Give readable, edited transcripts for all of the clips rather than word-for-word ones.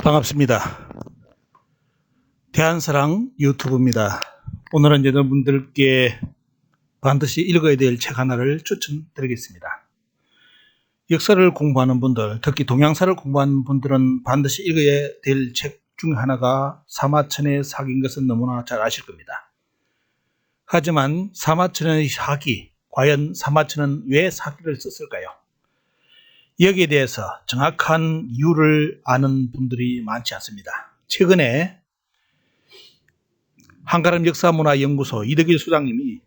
반갑습니다. 대한사랑 유튜브입니다. 오늘은 여러분들께 반드시 읽어야 될 책 하나를 추천드리겠습니다. 역사를 공부하는 분들, 특히 동양사를 공부하는 분들은 반드시 읽어야 될 책 중 하나가 사마천의 사기인 것은 너무나 잘 아실 겁니다. 하지만 사마천의 사기, 과연 사마천은 왜 사기를 썼을까요? 여기에 대해서 정확한 이유를 아는 분들이 많지 않습니다. 최근에 한가람 역사문화연구소 이덕일 소장님이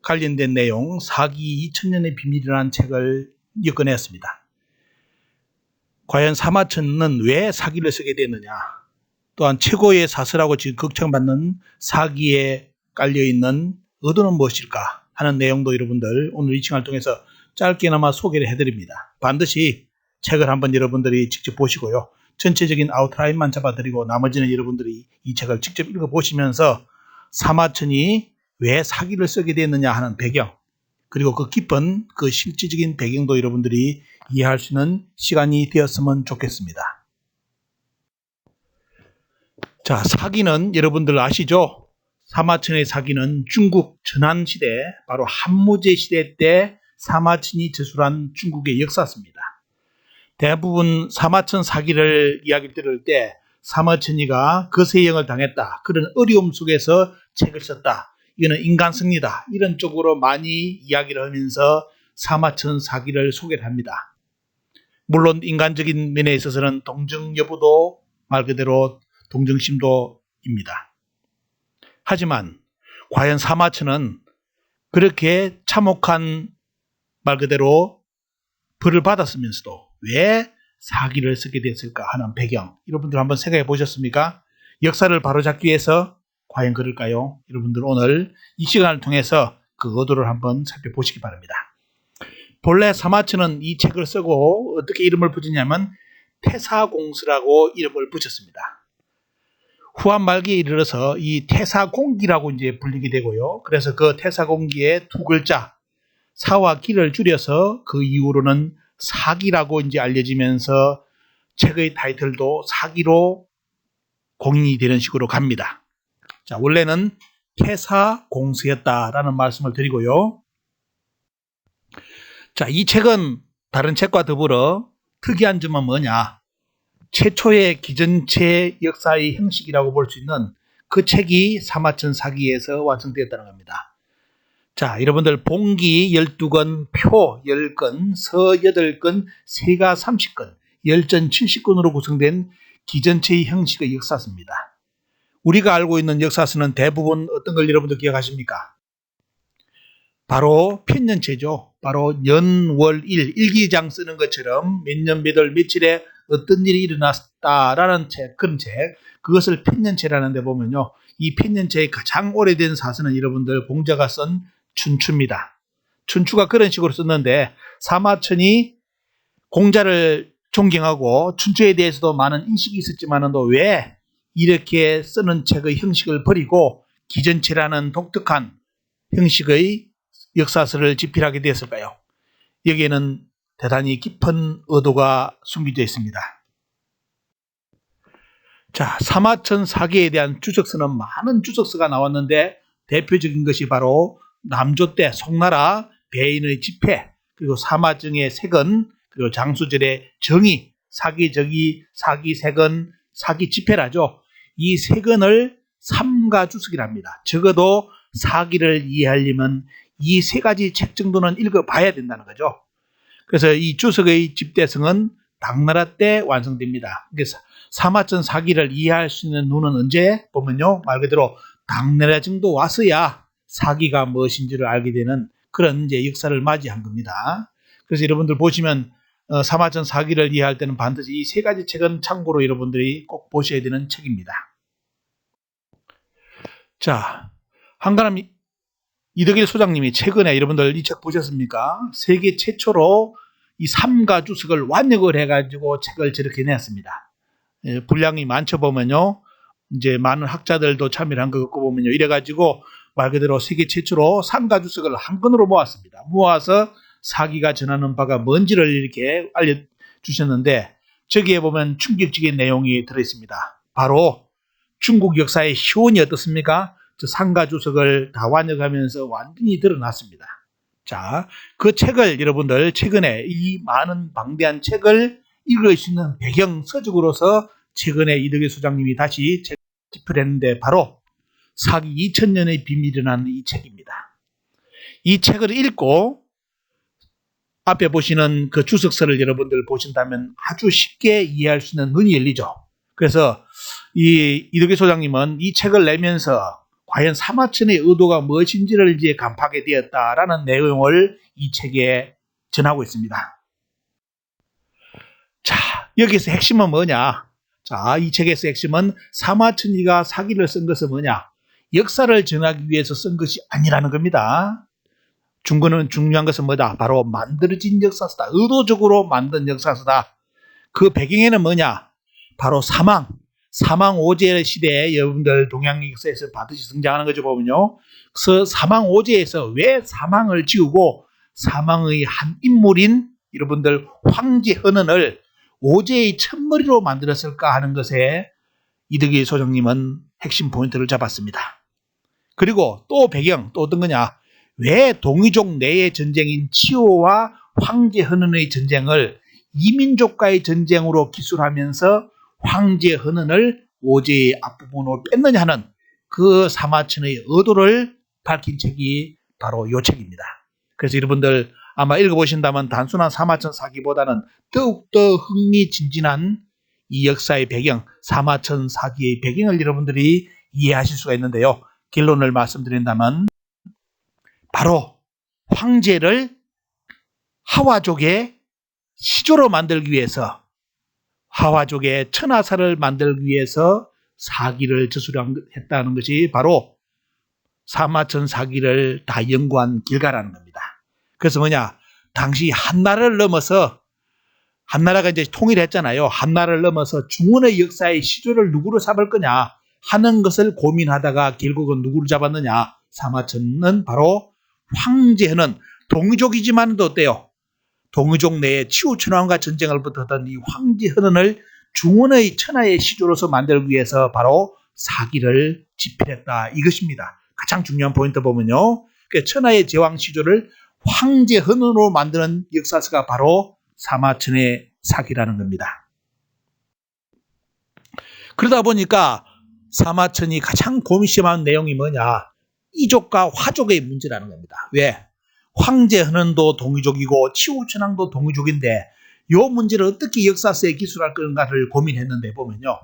관련된 내용 사기 2000년의 비밀이라는 책을 엮어냈습니다. 과연 사마천은 왜 사기를 쓰게 됐느냐, 또한 최고의 사설하고 지금 걱정받는 사기에 깔려있는 의도는 무엇일까 하는 내용도 여러분들 오늘 이 시간을 통해서 짧게나마 소개를 해드립니다. 반드시 책을 한번 여러분들이 직접 보시고요. 전체적인 아웃라인만 잡아드리고 나머지는 여러분들이 이 책을 직접 읽어보시면서 사마천이 왜 사기를 쓰게 됐느냐 하는 배경, 그리고 그 깊은 그 실질적인 배경도 여러분들이 이해할 수 있는 시간이 되었으면 좋겠습니다. 자, 사기는 여러분들 아시죠? 사마천의 사기는 중국 전한시대, 바로 한무제 시대 때 사마천이 저술한 중국의 역사입니다. 대부분 사마천 사기를 이야기 들을 때 사마천이가 거세형을 당했다, 그런 어려움 속에서 책을 썼다, 이거는 인간성리다, 이런 쪽으로 많이 이야기를 하면서 사마천 사기를 소개를 합니다. 물론 인간적인 면에 있어서는 동정 여부도 말 그대로 동정심도입니다. 하지만 과연 사마천은 그렇게 참혹한 말 그대로 벌을 받았으면서도 왜 사기를 쓰게 됐을까 하는 배경, 여러분들 한번 생각해 보셨습니까? 역사를 바로잡기 위해서 과연 그럴까요? 여러분들 오늘 이 시간을 통해서 그 의도를 한번 살펴보시기 바랍니다. 본래 사마천은 이 책을 쓰고 어떻게 이름을 붙였냐면 태사공서라고 이름을 붙였습니다. 후한 말기에 이르러서 이 태사공기라고 이제 불리게 되고요. 그래서 그 태사공기의 두 글자 사와 기를 줄여서 그 이후로는 사기라고 이제 알려지면서 책의 타이틀도 사기로 공인이 되는 식으로 갑니다. 자, 원래는 태사공서였다라는 말씀을 드리고요. 자, 이 책은 다른 책과 더불어 특이한 점은 뭐냐? 최초의 기전체 역사의 형식이라고 볼 수 있는 그 책이 사마천 사기에서 완성되었다는 겁니다. 자, 여러분들 봉기 12권, 표 10권, 서 8권, 세가 30권, 열전 70권으로 구성된 기전체의 형식의 역사서입니다. 우리가 알고 있는 역사서는 대부분 어떤 걸 여러분들 기억하십니까? 바로 편년체죠. 바로 년, 월, 일, 일기장 쓰는 것처럼 몇 년, 몇 월, 며칠에 어떤 일이 일어났다라는 책, 그런 책, 그것을 편년체라는 데 보면요, 이 편년체의 가장 오래된 사서는 여러분들 공자가 쓴 춘추입니다. 춘추가 그런 식으로 썼는데 사마천이 공자를 존경하고 춘추에 대해서도 많은 인식이 있었지만은 또 왜 이렇게 쓰는 책의 형식을 버리고 기전체라는 독특한 형식의 역사서를 집필하게 되었을까요? 여기에는 대단히 깊은 의도가 숨겨져 있습니다. 자, 사마천 사기에 대한 주석서는 많은 주석서가 나왔는데 대표적인 것이 바로 남조 때 송나라 배인의 집회, 그리고 사마정의 세건, 그리고 장수절의 정의, 사기적이, 사기세건, 사기집회라죠. 이 세건을 삼가주석이랍니다. 적어도 사기를 이해하려면 이 세 가지 책 정도는 읽어봐야 된다는 거죠. 그래서 이 주석의 집대성은 당나라 때 완성됩니다. 그래서 사마천 사기를 이해할 수 있는 눈은 언제 보면요, 말 그대로 당나라 정도 와서야 사기가 무엇인지를 알게 되는 그런 이제 역사를 맞이한 겁니다. 그래서 여러분들 보시면 사마천 사기를 이해할 때는 반드시 이 세 가지 책은 참고로 여러분들이 꼭 보셔야 되는 책입니다. 자, 한가람 이덕일 소장님이 최근에 여러분들 이 책 보셨습니까? 세계 최초로 이 삼가주석을 완역을 해가지고 책을 저렇게 냈습니다. 분량이 많죠 보면요. 이제 많은 학자들도 참여를 한 것 같고 보면요. 이래가지고 말 그대로 세계 최초로 삼가주석을 한 권으로 모았습니다. 모아서 사기가 전하는 바가 뭔지를 이렇게 알려주셨는데 저기에 보면 충격적인 내용이 들어있습니다. 바로 중국 역사의 희원이 어떻습니까? 저 상가주석을 다 완역하면서 완전히 드러났습니다. 자, 그 책을 여러분들 최근에 이 많은 방대한 책을 읽을 수 있는 배경 서적으로서 최근에 이덕일 소장님이 다시 책을 집필했는데 바로 사기 2000년의 비밀이라는 이 책입니다. 이 책을 읽고 앞에 보시는 그 주석서를 여러분들 보신다면 아주 쉽게 이해할 수 있는 눈이 열리죠. 그래서 이 이덕일 소장님은 이 책을 내면서 과연 사마천의 의도가 무엇인지를 이제 간파하게 되었다라는 내용을 이 책에 전하고 있습니다. 자, 여기서 핵심은 뭐냐? 자, 이 책에서 핵심은 사마천이가 사기를 쓴 것은 뭐냐? 역사를 전하기 위해서 쓴 것이 아니라는 겁니다. 중요한 것은 뭐다? 바로 만들어진 역사서다. 의도적으로 만든 역사서다. 그 배경에는 뭐냐? 바로 사망 오제 시대에 여러분들 동양 역사에서 반드시 등장하는 거죠. 보면요. 그 사망 오제에서 왜 사망을 지우고 사망의 한 인물인 여러분들 황제 헌은을 오제의 첫머리로 만들었을까 하는 것에 이덕일 소장님은 핵심 포인트를 잡았습니다. 그리고 또 배경, 또 어떤 거냐? 왜 동이족 내의 전쟁인 치오와 황제 헌은의 전쟁을 이민족과의 전쟁으로 기술하면서 황제 헌은을 오제의 앞부분으로 뺐느냐 하는 그 사마천의 의도를 밝힌 책이 바로 이 책입니다. 그래서 여러분들 아마 읽어보신다면 단순한 사마천 사기보다는 더욱더 흥미진진한 이 역사의 배경, 사마천 사기의 배경을 여러분들이 이해하실 수가 있는데요. 결론을 말씀드린다면 바로 황제를 하와족의 시조로 만들기 위해서 하와족의 천하사를 만들기 위해서 사기를 저술했다는 것이 바로 사마천 사기를 다 연구한 결과라는 겁니다. 그래서 뭐냐? 당시 한나라를 넘어서 한나라가 이제 통일했잖아요. 한나라를 넘어서 중원의 역사의 시조를 누구로 잡을 거냐 하는 것을 고민하다가 결국은 누구를 잡았느냐? 사마천은 바로 황제헌은 동이족이지만도 어때요? 동이족 내에 치우천왕과 전쟁을 벌였던 이 황제헌은을 중원의 천하의 시조로서 만들기 위해서 바로 사기를 집필했다 이것입니다. 가장 중요한 포인트 보면요. 천하의 제왕 시조를 황제헌은으로 만드는 역사서가 바로 사마천의 사기라는 겁니다. 그러다 보니까 사마천이 가장 고민심한 내용이 뭐냐? 이족과 화족의 문제라는 겁니다. 왜? 황제헌은도 동이족이고 치우천왕도 동이족인데 이 문제를 어떻게 역사서에 기술할 건가를 고민했는데 보면요.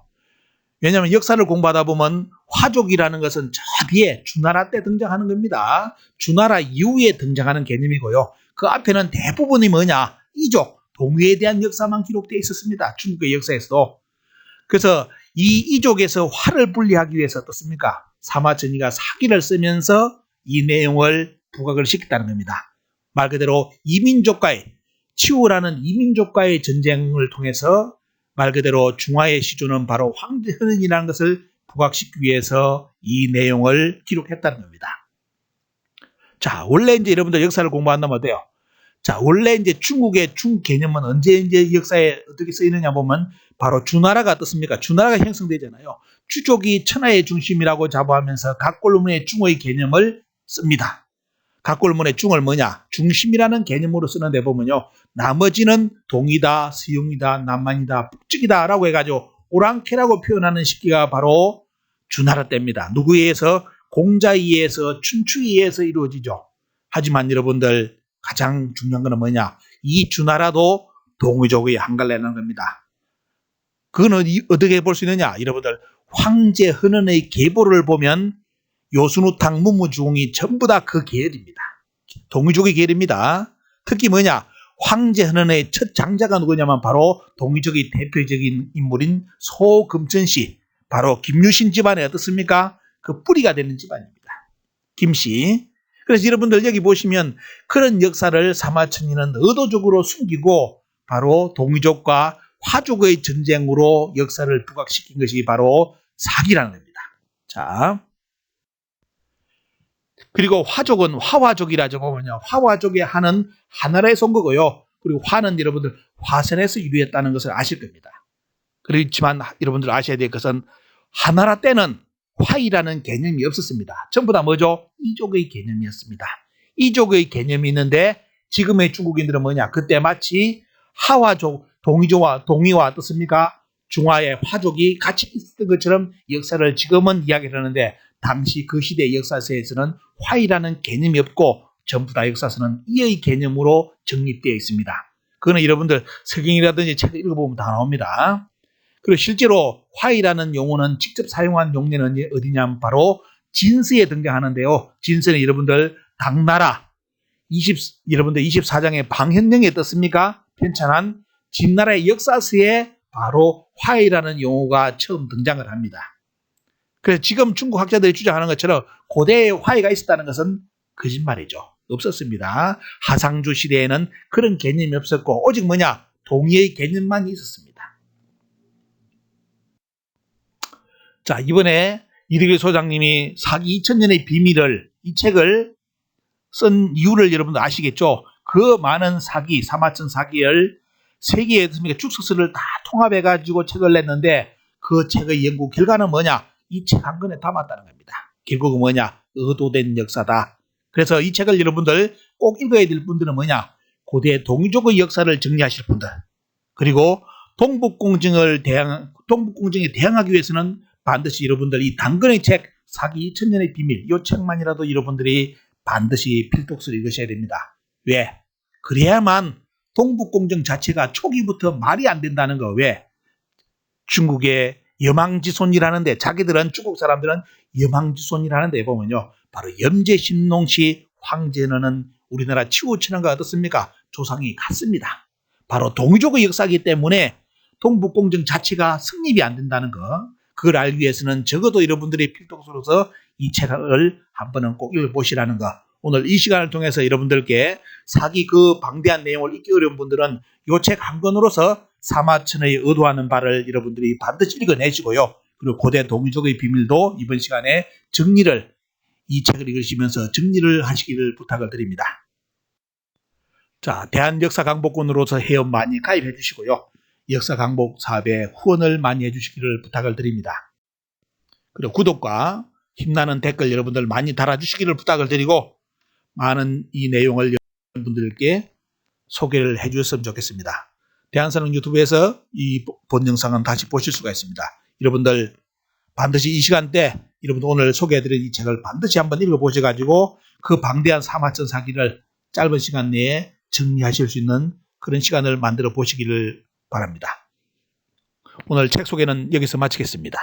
왜냐하면 역사를 공부하다 보면 화족이라는 것은 저 뒤에 주나라 때 등장하는 겁니다. 주나라 이후에 등장하는 개념이고요. 그 앞에는 대부분이 뭐냐? 이족, 동이에 대한 역사만 기록되어 있었습니다. 중국의 역사에서도. 그래서 이 이족에서 화를 분리하기 위해서 어떻습니까? 사마천이가 사기를 쓰면서 이 내용을 부각을 시켰다는 겁니다. 말 그대로 이민족과의 치우라는 이민족과의 전쟁을 통해서 말 그대로 중화의 시조는 바로 황제헌은이라는 것을 부각시키기 위해서 이 내용을 기록했다는 겁니다. 자, 원래 이제 여러분들 역사를 공부한다면 어때요? 자, 원래 이제 중국의 중 개념은 언제 이제 역사에 어떻게 쓰이느냐 보면 바로 주나라가 어떻습니까? 주나라가 형성되잖아요. 주족이 천하의 중심이라고 자부하면서 각골문의 중의 개념을 씁니다. 각골문의 중을 뭐냐? 중심이라는 개념으로 쓰는데 보면요. 나머지는 동이다, 서용이다, 남만이다, 북쪽이다 라고 해가지고 오랑캐라고 표현하는 시기가 바로 주나라 때입니다. 누구에 의해서? 공자에 의해서, 춘추에 의해서 이루어지죠. 하지만 여러분들 가장 중요한 건 뭐냐? 이 주나라도 동이족의 한갈래라는 겁니다. 그건 어떻게 볼 수 있느냐? 여러분들 황제헌은의 계보를 보면 요순우탕, 문무주공이 전부 다 그 계열입니다. 동이족의 계열입니다. 특히 뭐냐? 황제헌은의 첫 장자가 누구냐면 바로 동이족의 대표적인 인물인 소금천씨, 바로 김유신 집안의 어떻습니까? 그 뿌리가 되는 집안입니다. 김씨. 그래서 여러분들 여기 보시면 그런 역사를 사마천이는 의도적으로 숨기고 바로 동이족과 화족의 전쟁으로 역사를 부각시킨 것이 바로 사기라는 겁니다. 자, 그리고 화족은 화와족이라죠. 보면요. 화와족의 한은 하나라에서 온 거고요. 그리고 화는 여러분들 화선에서 유래했다는 것을 아실 겁니다. 그렇지만 여러분들 아셔야 될 것은 하나라 때는 화이라는 개념이 없었습니다. 전부 다 뭐죠? 이족의 개념이었습니다. 이족의 개념이 있는데 지금의 중국인들은 뭐냐? 그때 마치 하와족, 동이와 어떻습니까? 중화의 화족이 같이 있었던 것처럼 역사를 지금은 이야기를 하는데 당시 그 시대의 역사서에서는 화이라는 개념이 없고 전부 다 역사서는 이의 개념으로 정립되어 있습니다. 그거는 여러분들 서경이라든지 책을 읽어보면 다 나옵니다. 그리고 실제로 화이라는 용어는 직접 사용한 용례는 어디냐면 바로 진서에 등장하는데요. 진서는 여러분들 당나라 여러분들 24장의 방현령에 떴습니까? 편찬한 진나라의 역사서에 바로 화이라는 용어가 처음 등장을 합니다. 그래서 지금 중국 학자들이 주장하는 것처럼 고대에 화이가 있었다는 것은 거짓말이죠. 없었습니다. 하상조 시대에는 그런 개념이 없었고 오직 뭐냐? 동의의 개념만 있었습니다. 자, 이번에 이득일 소장님이 사기 2000년의 비밀을 이 책을 쓴 이유를 여러분들 아시겠죠? 그 많은 사기, 사마천 사기를 세계의 축소서를 다 통합해가지고 책을 냈는데 그 책의 연구 결과는 뭐냐? 이 책 한 권에 담았다는 겁니다. 결국은 뭐냐? 의도된 역사다. 그래서 이 책을 여러분들 꼭 읽어야 될 분들은 뭐냐? 고대 동이족의 역사를 정리하실 분들. 그리고 동북공정에 대항하기 위해서는 반드시 여러분들 이 당근의 책 사기 2000년의 비밀 이 책만이라도 여러분들이 반드시 필독서를 읽으셔야 됩니다. 왜? 그래야만 동북공정 자체가 초기부터 말이 안 된다는 거. 왜? 중국의 여망지손이라는데 자기들은 중국 사람들은 여망지손이라는데 보면요. 바로 염제신농시 황제는 우리나라 치우치는가 어떻습니까? 조상이 같습니다. 바로 동이족의 역사이기 때문에 동북공정 자체가 성립이 안 된다는 거. 그걸 알기 위해서는 적어도 여러분들이 필독서로서 이 책을 한 번은 꼭 읽어보시라는 거. 오늘 이 시간을 통해서 여러분들께 사기 그 방대한 내용을 읽기 어려운 분들은 이 책 한 권으로서 사마천의 의도하는 바를 여러분들이 반드시 읽어내시고요. 그리고 고대 동이족의 비밀도 이번 시간에 이 책을 읽으시면서 정리를 하시기를 부탁을 드립니다. 자, 대한역사강복군으로서 회원 많이 가입해 주시고요. 역사강복 사업에 후원을 많이 해주시기를 부탁을 드립니다. 그리고 구독과 힘나는 댓글 여러분들 많이 달아주시기를 부탁을 드리고 많은 이 내용을 여러분들께 소개를 해주셨으면 좋겠습니다. 대한사능 유튜브에서 이 본 영상은 다시 보실 수가 있습니다. 여러분들 반드시 이 시간대 여러분들 오늘 소개해드린 이 책을 반드시 한번 읽어보셔가지고 그 방대한 사마천 사기를 짧은 시간 내에 정리하실 수 있는 그런 시간을 만들어 보시기를 바랍니다. 오늘 책 소개는 여기서 마치겠습니다.